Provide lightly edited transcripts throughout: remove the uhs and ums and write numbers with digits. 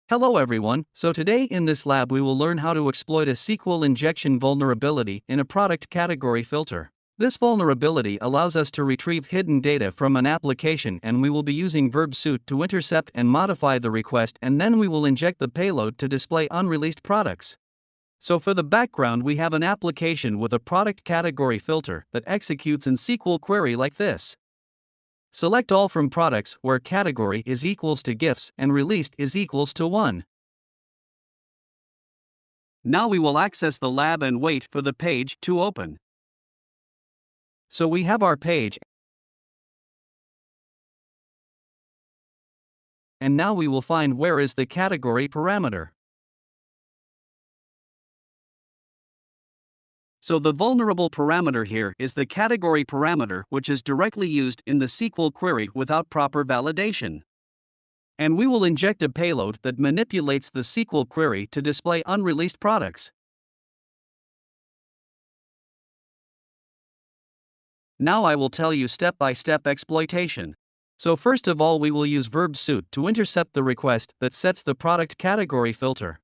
Hello everyone, so today in this lab we will learn how to exploit a SQL injection vulnerability in a product category filter. This vulnerability allows us to retrieve hidden data from an application, and we will be using verb suit to intercept and modify the request, and then we will inject the payload to display unreleased products. So for the background, we have an application with a product category filter that executes an SQL query like this. Select all from products where category is equals to gifts and released is equals to 1. Now we will access the lab and wait for the page to open. So we have our page, and now we will find where is the category parameter. So the vulnerable parameter here is the category parameter, which is directly used in the SQL query without proper validation. And we will inject a payload that manipulates the SQL query to display unreleased products. Now I will tell you step-by-step exploitation. So first of all, we will use verb suit to intercept the request that sets the product category filter.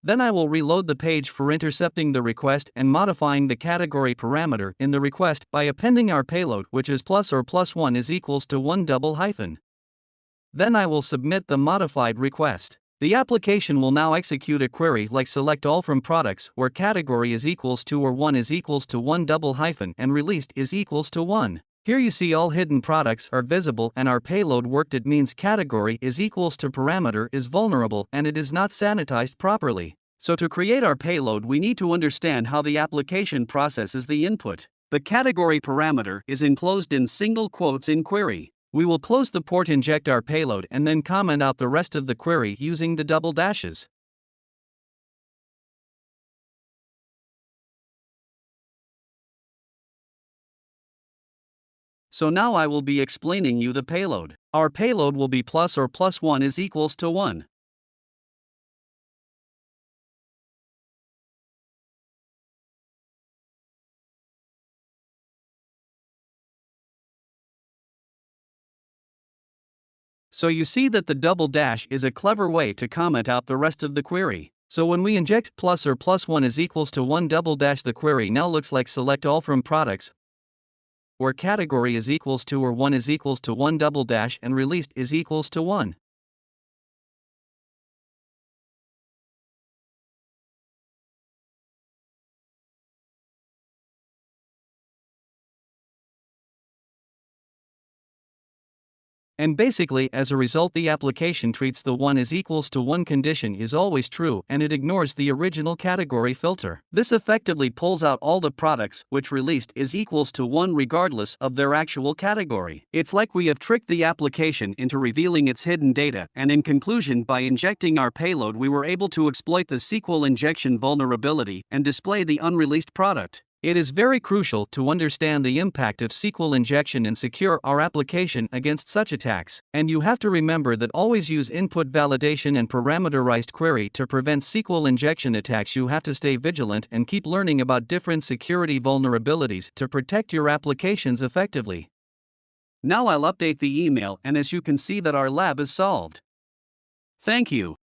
Then I will reload the page for intercepting the request and modifying the category parameter in the request by appending our payload, which is +1 is equals to 1 double hyphen. Then I will submit the modified request. The application will now execute a query like select all from products where category is equals to or 1 is equals to 1 double hyphen and released is equals to 1. Here you see all hidden products are visible and our payload worked. It means category is equals to parameter is vulnerable and it is not sanitized properly. So to create our payload, we need to understand how the application processes the input. The category parameter is enclosed in single quotes in query. We will close the port, inject our payload, and then comment out the rest of the query using the double dashes. So now I will be explaining you the payload. Our payload will be +1 is equals to 1. So you see that the double dash is a clever way to comment out the rest of the query. So when we inject +1 is equals to 1 double dash, the query now looks like select all from products where category is equals to or 1 is equals to 1 double dash and released is equals to 1. And basically, as a result, the application treats the 1 is equals to 1 condition is always true and it ignores the original category filter. This effectively pulls out all the products which released is equals to 1 regardless of their actual category. It's like we have tricked the application into revealing its hidden data, and in conclusion, by injecting our payload, we were able to exploit the SQL injection vulnerability and display the unreleased product. It is very crucial to understand the impact of SQL injection and secure our application against such attacks. And you have to remember that always use input validation and parameterized query to prevent SQL injection attacks. You have to stay vigilant and keep learning about different security vulnerabilities to protect your applications effectively. Now I'll update the email, and as you can see that our lab is solved. Thank you.